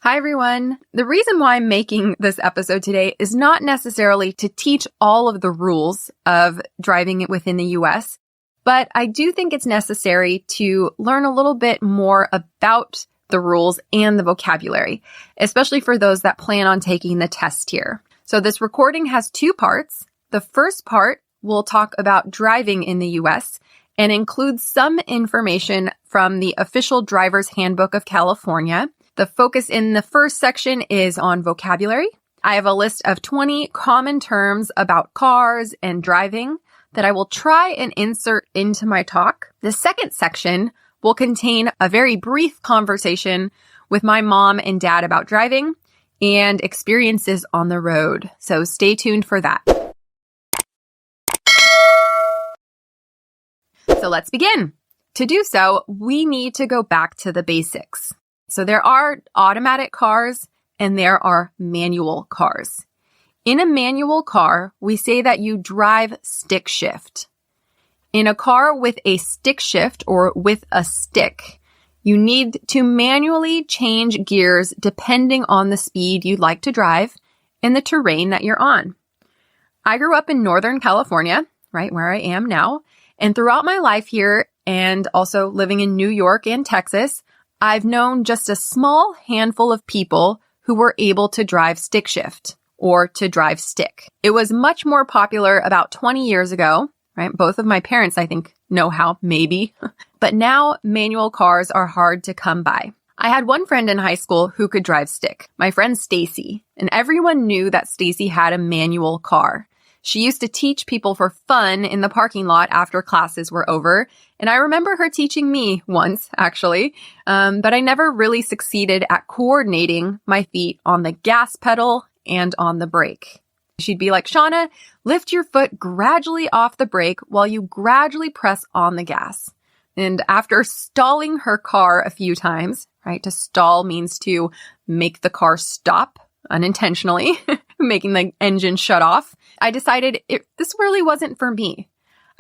Hi, everyone. The reason why I'm making this episode today is not necessarily to teach all of the rules of driving it within the US, but I do think it's necessary to learn a little bit more about the rules and the vocabulary, especially for those that plan on taking the test here. So this recording has two parts. The first part will talk about driving in the US and includes some information from the official Driver's Handbook of California. The focus in the first section is on vocabulary. I have a list of 20 common terms about cars and driving that I will try and insert into my talk. The second section will contain a very brief conversation with my mom and dad about driving and experiences on the road. So stay tuned for that. So let's begin. To do so, we need to go back to the basics. So there are automatic cars and there are manual cars. In a manual car, we say that you drive stick shift. In a car with a stick shift or with a stick, you need to manually change gears depending on the speed you'd like to drive and the terrain that you're on. I grew up in Northern California, right where I am now, and throughout my life here and also living in New York and Texas, I've known just a small handful of people who were able to drive stick shift or to drive stick. It was much more popular about 20 years ago, right? Both of my parents, I think, know how, maybe. But now manual cars are hard to come by. I had one friend in high school who could drive stick, my friend Stacy, and everyone knew that Stacy had a manual car. She used to teach people for fun in the parking lot after classes were over, and I remember her teaching me once, actually, but I never really succeeded at coordinating my feet on the gas pedal and on the brake. She'd be like, Shana, lift your foot gradually off the brake while you gradually press on the gas. And after stalling her car a few times, right, to stall means to make the car stop unintentionally, making the engine shut off, I decided this really wasn't for me.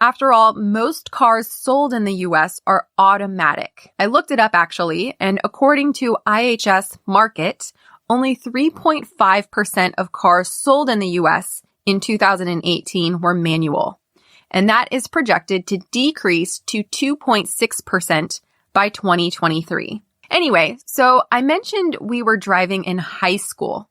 After all, most cars sold in the US are automatic. I looked it up actually, and according to IHS Markit, only 3.5% of cars sold in the US in 2018 were manual. And that is projected to decrease to 2.6% by 2023. Anyway, so I mentioned we were driving in high school.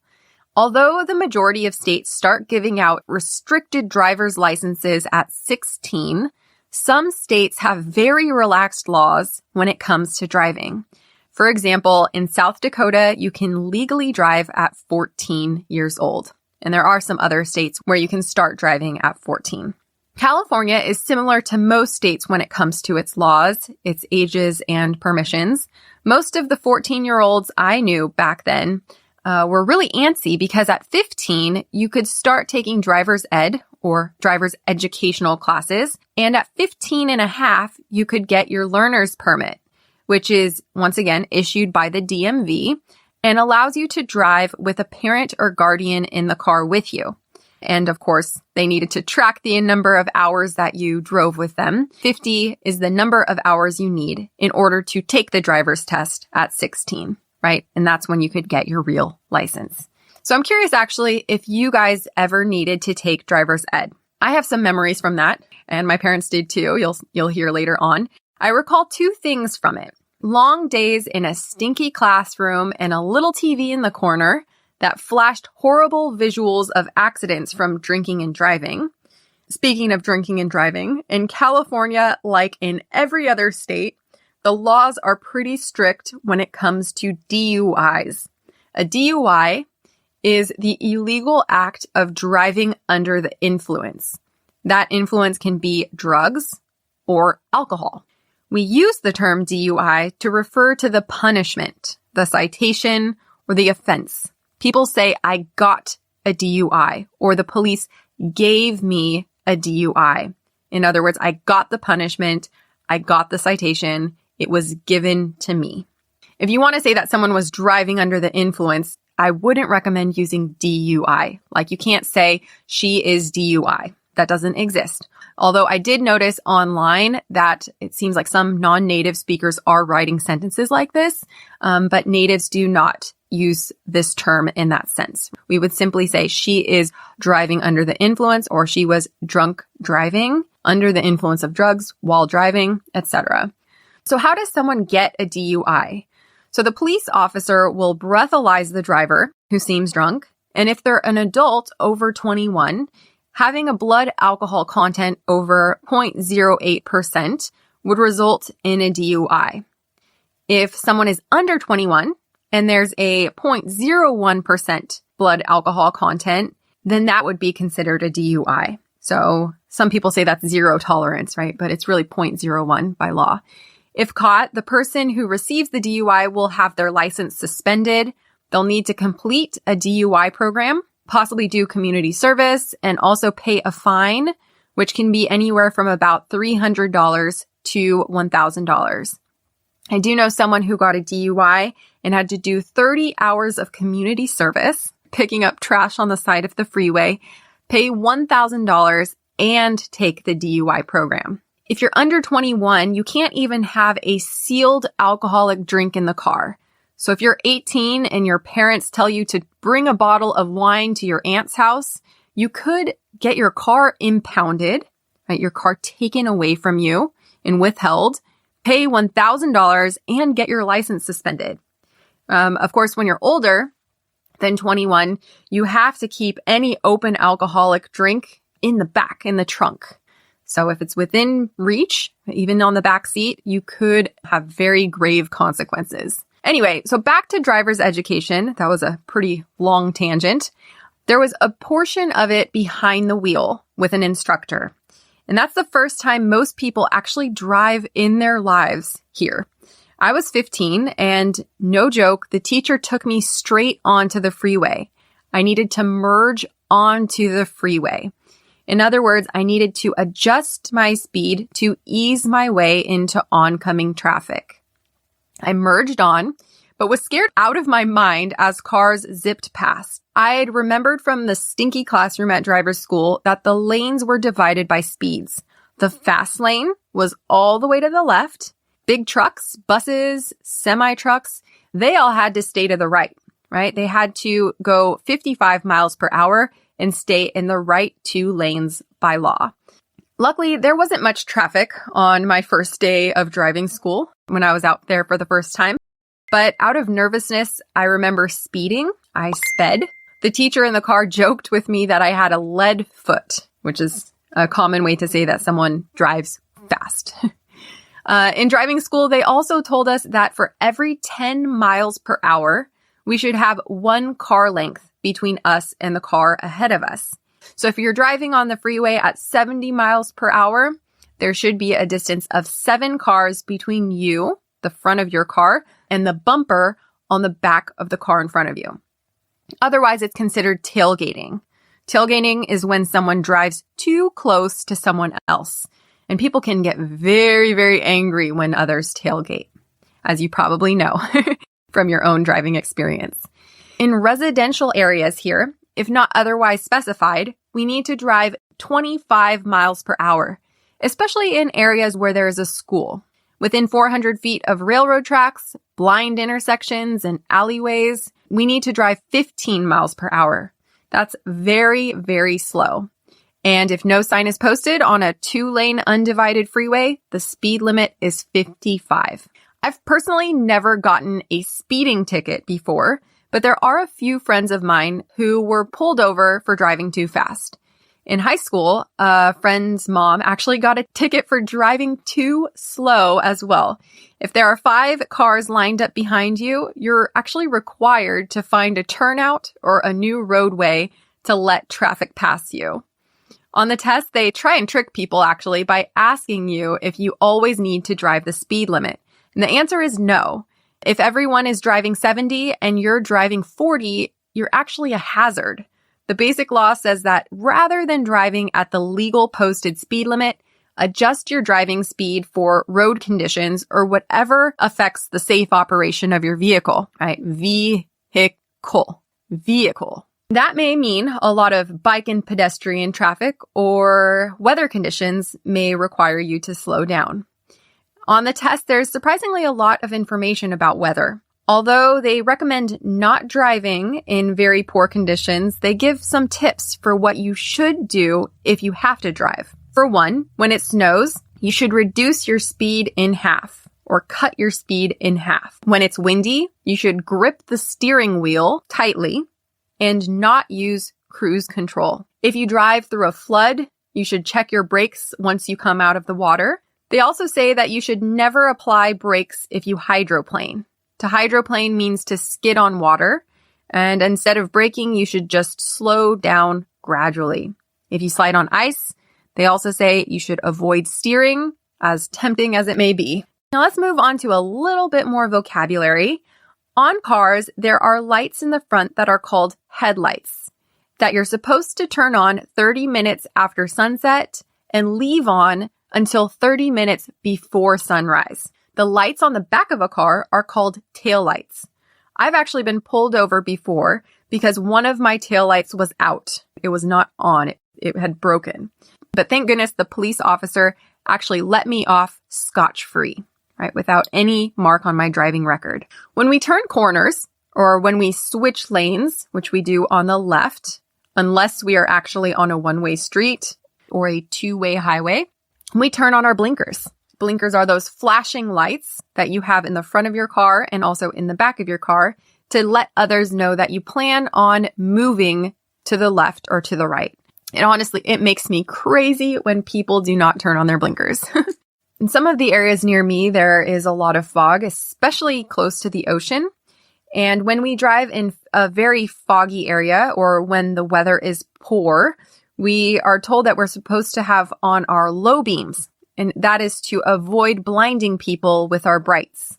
Although the majority of states start giving out restricted driver's licenses at 16, some states have very relaxed laws when it comes to driving. For example, in South Dakota, you can legally drive at 14 years old. And there are some other states where you can start driving at 14. California is similar to most states when it comes to its laws, its ages, and permissions. Most of the 14-year-olds I knew back then were really antsy because at 15, you could start taking driver's ed or driver's educational classes. And at 15 and a half, you could get your learner's permit, which is, once again, issued by the DMV and allows you to drive with a parent or guardian in the car with you. And of course, they needed to track the number of hours that you drove with them. 50 is the number of hours you need in order to take the driver's test at 16. Right? And that's when you could get your real license. So I'm curious actually if you guys ever needed to take driver's ed. I have some memories from that, and my parents did too. You'll hear later on. I recall two things from it. Long days in a stinky classroom and a little TV in the corner that flashed horrible visuals of accidents from drinking and driving. Speaking of drinking and driving, in California, like in every other state, the laws are pretty strict when it comes to DUIs. A DUI is the illegal act of driving under the influence. That influence can be drugs or alcohol. We use the term DUI to refer to the punishment, the citation, or the offense. People say, I got a DUI, or the police gave me a DUI. In other words, I got the punishment, I got the citation, it was given to me. If you want to say that someone was driving under the influence, I wouldn't recommend using DUI. Like you can't say she is DUI. That doesn't exist. Although I did notice online that it seems like some non-native speakers are writing sentences like this, but natives do not use this term in that sense. We would simply say she is driving under the influence, or she was drunk driving, under the influence of drugs while driving, etc. So how does someone get a DUI? So the police officer will breathalyze the driver who seems drunk, and if they're an adult over 21, having a blood alcohol content over 0.08% would result in a DUI. If someone is under 21 and there's a 0.01% blood alcohol content, then that would be considered a DUI. So some people say that's zero tolerance, right? But it's really 0.01 by law. If caught, the person who receives the DUI will have their license suspended. They'll need to complete a DUI program, possibly do community service, and also pay a fine, which can be anywhere from about $300 to $1,000. I do know someone who got a DUI and had to do 30 hours of community service, picking up trash on the side of the freeway, pay $1,000, and take the DUI program. If you're under 21, you can't even have a sealed alcoholic drink in the car. So if you're 18 and your parents tell you to bring a bottle of wine to your aunt's house, you could get your car impounded, right? Your car taken away from you and withheld, pay $1,000, and get your license suspended. Of course, when you're older than 21, you have to keep any open alcoholic drink in the back, in the trunk. So if it's within reach, even on the back seat, you could have very grave consequences. Anyway, so back to driver's education. That was a pretty long tangent. There was a portion of it behind the wheel with an instructor. And that's the first time most people actually drive in their lives here. I was 15 and no joke, the teacher took me straight onto the freeway. I needed to merge onto the freeway. In other words, I needed to adjust my speed to ease my way into oncoming traffic. I merged on, but was scared out of my mind as cars zipped past. I had remembered from the stinky classroom at driver's school that the lanes were divided by speeds. The fast lane was all the way to the left. Big trucks, buses, semi-trucks, they all had to stay to the right? They had to go 55 miles per hour and stay in the right two lanes by law. Luckily, there wasn't much traffic on my first day of driving school when I was out there for the first time. But out of nervousness, I remember speeding. I sped. The teacher in the car joked with me that I had a lead foot, which is a common way to say that someone drives fast. In driving school, they also told us that for every 10 miles per hour, we should have one car length between us and the car ahead of us. So if you're driving on the freeway at 70 miles per hour, there should be a distance of 7 cars between you, the front of your car, and the bumper on the back of the car in front of you. Otherwise, it's considered tailgating. Tailgating is when someone drives too close to someone else. And people can get very, very angry when others tailgate, as you probably know from your own driving experience. In residential areas here, if not otherwise specified, we need to drive 25 miles per hour, especially in areas where there is a school. Within 400 feet of railroad tracks, blind intersections, and alleyways, we need to drive 15 miles per hour. That's very, very slow. And if no sign is posted on a 2-lane undivided freeway, the speed limit is 55. I've personally never gotten a speeding ticket before, but there are a few friends of mine who were pulled over for driving too fast. In high school, a friend's mom actually got a ticket for driving too slow as well. If there are 5 cars lined up behind you, you're actually required to find a turnout or a new roadway to let traffic pass you. On the test, they try and trick people actually by asking you if you always need to drive the speed limit. And the answer is no. If everyone is driving 70 and you're driving 40, you're actually a hazard. The basic law says that rather than driving at the legal posted speed limit, adjust your driving speed for road conditions or whatever affects the safe operation of your vehicle, right? Vehicle. That may mean a lot of bike and pedestrian traffic, or weather conditions may require you to slow down. On the test, there's surprisingly a lot of information about weather. Although they recommend not driving in very poor conditions, they give some tips for what you should do if you have to drive. For one, when it snows, you should reduce your speed in half or cut your speed in half. When it's windy, you should grip the steering wheel tightly and not use cruise control. If you drive through a flood, you should check your brakes once you come out of the water. They also say that you should never apply brakes if you hydroplane. To hydroplane means to skid on water, and instead of braking, you should just slow down gradually. If you slide on ice, they also say you should avoid steering, as tempting as it may be. Now let's move on to a little bit more vocabulary. On cars, there are lights in the front that are called headlights that you're supposed to turn on 30 minutes after sunset and leave on until 30 minutes before sunrise. The lights on the back of a car are called taillights. I've actually been pulled over before because one of my taillights was out. It was not on. It had broken. But thank goodness the police officer actually let me off scotch-free, right, without any mark on my driving record. When we turn corners or when we switch lanes, which we do on the left, unless we are actually on a one-way street or a two-way highway, we turn on our blinkers. Blinkers are those flashing lights that you have in the front of your car and also in the back of your car to let others know that you plan on moving to the left or to the right. And honestly, it makes me crazy when people do not turn on their blinkers. In some of the areas near me, there is a lot of fog, especially close to the ocean. And when we drive in a very foggy area or when the weather is poor, we are told that we're supposed to have on our low beams. And that is to avoid blinding people with our brights.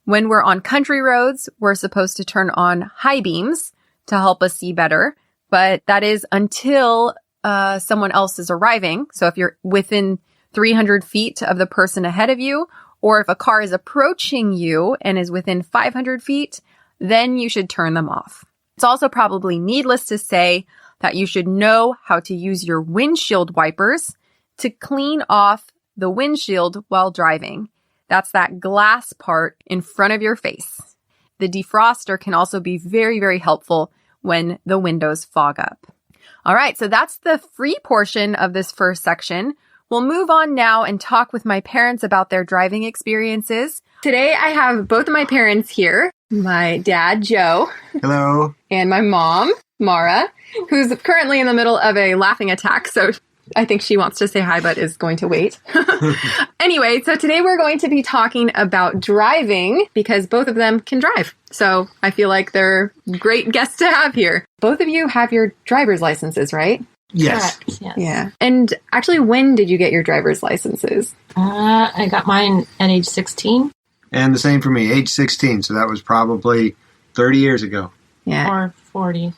When we're on country roads, we're supposed to turn on high beams to help us see better. But that is until someone else is arriving. So if you're within 300 feet of the person ahead of you, or if a car is approaching you and is within 500 feet, then you should turn them off. It's also probably needless to say that you should know how to use your windshield wipers to clean off the windshield while driving. That's that glass part in front of your face. The defroster can also be very, very helpful when the windows fog up. All right, so that's the free portion of this first section. We'll move on now and talk with my parents about their driving experiences. Today, I have both of my parents here. My dad, Joe. Hello. And my mom, Mara, who's currently in the middle of a laughing attack, so I think she wants to say hi, but is going to wait. Anyway, so today we're going to be talking about driving because both of them can drive. So I feel like they're great guests to have here. Both of you have your driver's licenses, right? Yes. Correct, yes. Yeah. And actually, when did you get your driver's licenses? I got mine at age 16. And the same for me, age 16. So that was probably 30 years ago. Yeah. Or 40.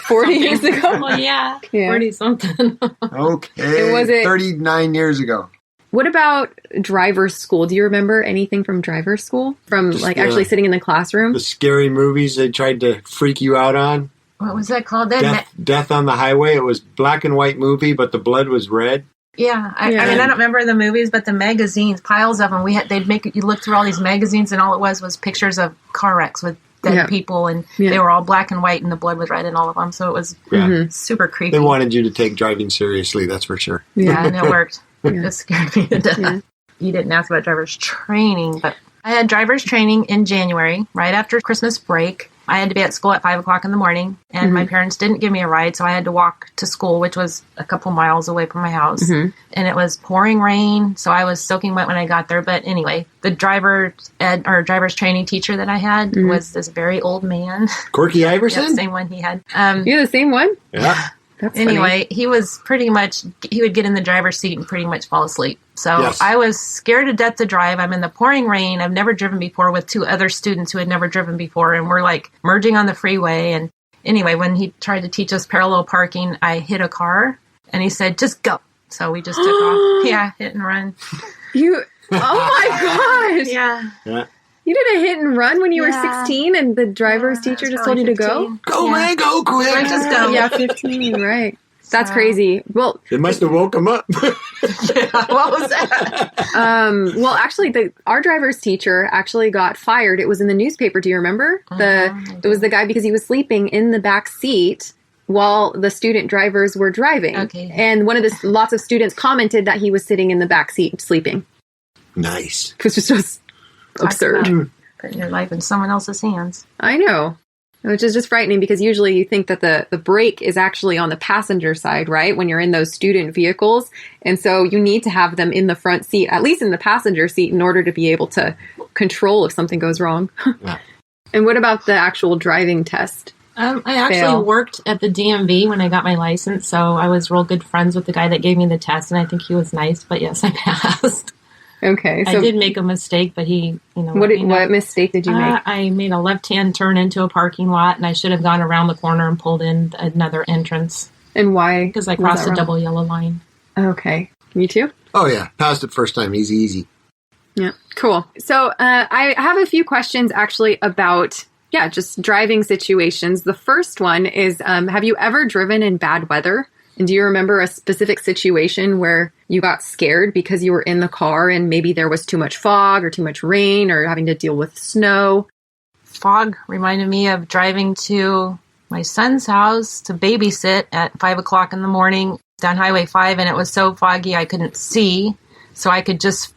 40 years ago? Well, yeah. Yeah. 40 something. Okay. And was it 39 years ago? What about driver's school? Do you remember anything from driver's school? From Just, actually sitting in the classroom? The scary movies they tried to freak you out on. What was that called? Death on the Highway. It was black and white movie, but the blood was red. Yeah. I Yeah. mean, I don't remember the movies, but the magazines, piles of them. They'd make you look through all these magazines, and all it was pictures of car wrecks with dead people, and they were all black and white, and the blood was red in all of them. So it was super creepy. They wanted you to take driving seriously, that's for sure. Yeah, and it worked. Yeah. It scared me to death. Yeah. You didn't ask about driver's training, but I had driver's training in January, right after Christmas break. I had to be at school at 5 o'clock in the morning, and my parents didn't give me a ride, so I had to walk to school, which was a couple miles away from my house. And it was pouring rain, so I was soaking wet when I got there. But anyway, the driver's training teacher that I had was this very old man. Corky Iverson? Yeah, the same one he had. You're the same one? Yeah. That's Anyway, he was he would get in the driver's seat and pretty much fall asleep. So Yes. I was scared to death to drive. I'm in the pouring rain. I've never driven before with two other students who had never driven before. And we're like merging on the freeway. And anyway, when he tried to teach us parallel parking, I hit a car and he said, just go. So we just took off. Yeah, hit and run. Oh my gosh. Yeah. You did a hit and run when you were Yeah. 16 and the driver's teacher just told you to go? Go, man, go quick. Like, just go. Yeah, 15, right. That's crazy. Well, It must have woke him up. What was that? well, actually, our driver's teacher actually got fired. It was in the newspaper. Do you remember? It was the guy because he was sleeping in the back seat while the student drivers were driving. Okay. And lots of students commented that he was sitting in the back seat sleeping. Nice. It was just absurd. Putting your life in someone else's hands. I know. Which is just frightening because usually you think that the brake is actually on the passenger side, right? When you're in those student vehicles. And so you need to have them in the front seat, at least in the passenger seat, in order to be able to control if something goes wrong. Yeah. And what about the actual driving test? I actually worked at the DMV when I got my license, so I was real good friends with the guy that gave me the test, and I think he was nice, but yes, I passed. Okay. So I did make a mistake, but he, what mistake did you make? I made a left-hand turn into a parking lot, and I should have gone around the corner and pulled in another entrance. And why? Because I crossed a double yellow line. Okay. Me too? Oh, yeah. Passed it first time. Easy. Yeah. Cool. So I have a few questions actually about, just driving situations. The first one is, have you ever driven in bad weather? And do you remember a specific situation where you got scared because you were in the car and maybe there was too much fog or too much rain or having to deal with snow? Fog reminded me of driving to my son's house to babysit at 5 o'clock in the morning down Highway 5, and it was so foggy I couldn't see. So I could just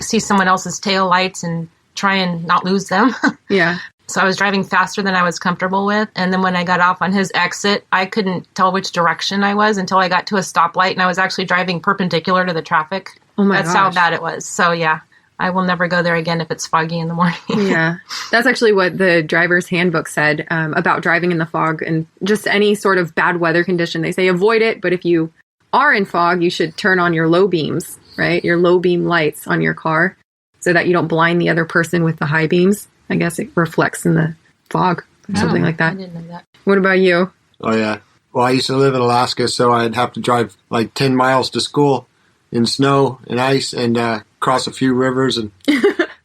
see someone else's tail lights and try and not lose them. Yeah. So I was driving faster than I was comfortable with. And then when I got off on his exit, I couldn't tell which direction I was until I got to a stoplight. And I was actually driving perpendicular to the traffic. Oh my That's gosh. how bad it was. So yeah, I will never go there again if it's foggy in the morning. Yeah. That's actually what the driver's handbook said about driving in the fog and just any sort of bad weather condition. They say avoid it. But if you are in fog, you should turn on your low beams, right? Your low beam lights on your car so that you don't blind the other person with the high beams. I guess it reflects in the fog or something like that. I didn't know that. What about you? Oh, yeah. Well, I used to live in Alaska, so I'd have to drive 10 miles to school in snow and ice and cross a few rivers and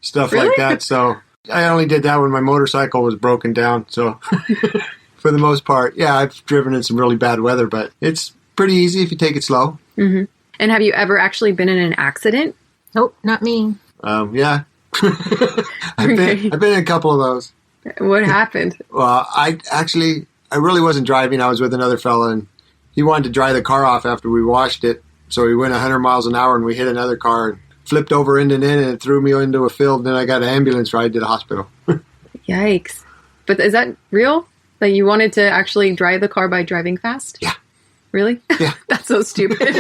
stuff Really? like that. So I only did that when my motorcycle was broken down. So for the most part, yeah, I've driven in some really bad weather, but it's pretty easy if you take it slow. Mm-hmm. And have you ever actually been in an accident? Nope, not me. Yeah. I've been in a couple of those. What happened? Well, I really wasn't driving. I was with another fella, and he wanted to dry the car off after we washed it. So we went 100 miles an hour, and we hit another car, and flipped over end and it threw me into a field. And then I got an ambulance ride to the hospital. Yikes. But is that real? That you wanted to actually drive the car by driving fast? Yeah. Really? Yeah. That's so stupid.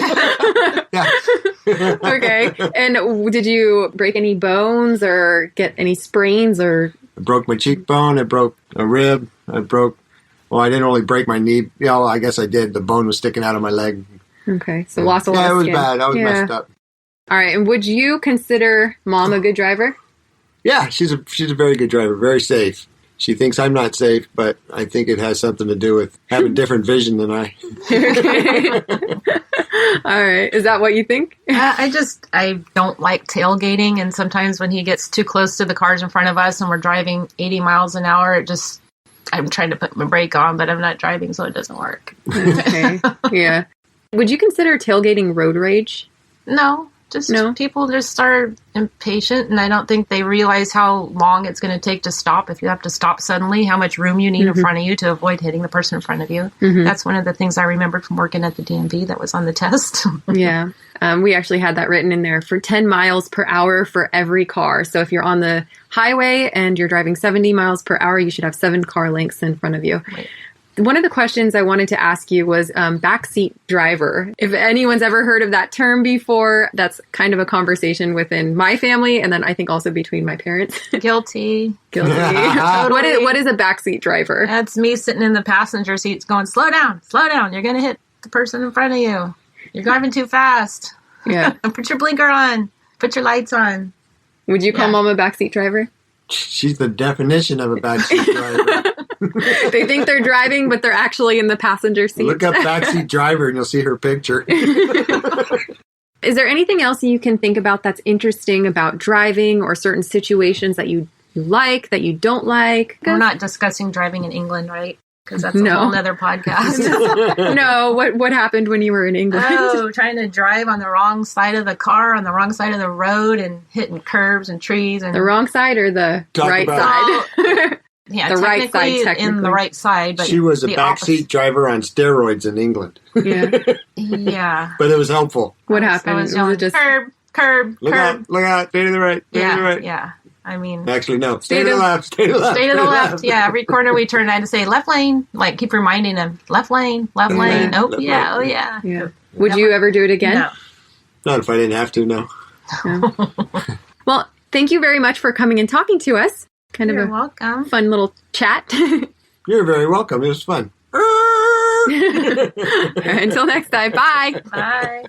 Yeah. Okay. And did you break any bones or get any sprains or? I broke my cheekbone. I broke a rib. I didn't really break my knee. I guess I did. The bone was sticking out of my leg. Okay. So lost a lot of Yeah, it was skin. bad. I was messed up. All right. And would you consider Mom a good driver? Yeah, she's a very good driver. Very safe. She thinks I'm not safe, but I think it has something to do with having different vision than I. Okay. All right. Is that what you think? I don't like tailgating, and sometimes when he gets too close to the cars in front of us and we're driving 80 miles an hour, I'm trying to put my brake on, but I'm not driving, so it doesn't work. Okay. Yeah. Would you consider tailgating road rage? No. People just are impatient, and I don't think they realize how long it's going to take to stop. If you have to stop suddenly, how much room you need in front of you to avoid hitting the person in front of you. Mm-hmm. That's one of the things I remembered from working at the DMV that was on the test. Yeah. We actually had that written in there for 10 miles per hour for every car. So if you're on the highway and you're driving 70 miles per hour, you should have 7 car lengths in front of you. Right. One of the questions I wanted to ask you was backseat driver. If anyone's ever heard of that term before, that's kind of a conversation within my family, and then I think also between my parents. Guilty. What is a backseat driver? That's me sitting in the passenger seats going, slow down, you're going to hit the person in front of you. You're driving too fast. Yeah. Put your blinker on. Put your lights on. Would you call Mom a backseat driver? She's the definition of a backseat driver. They think they're driving, but they're actually in the passenger seat. Look up backseat driver and you'll see her picture. Is there anything else you can think about that's interesting about driving or certain situations that you like, that you don't like? We're not discussing driving in England, right? because that's a No. whole nother podcast. No, what happened when you were in England? Oh, trying to drive on the wrong side of the car, on the wrong side of the road, and hitting curbs and trees. And The wrong side or the Talk right about- side? yeah, the right side, in the technically. right side. But She was a the backseat driver on steroids in England, Yeah. Yeah. but it was helpful. What I happened? was Was yelling, it just curb, Look out, look out, stay to the right, stay to the right. Yeah. I mean, Actually, no, stay Stay to the to- left, stay to the left. stay to the left. Yeah, every corner we turned, I had to say left lane. Like, keep reminding them, left lane, left Yeah, lane. Oh, left yeah, lane. oh, yeah. Yeah. Would you ever do it again? No. Not if I didn't have to, no. Well, thank you very much for coming and talking to us. Kind You're of a welcome. fun little chat. You're very welcome. It was fun. Until next time. Bye. Bye.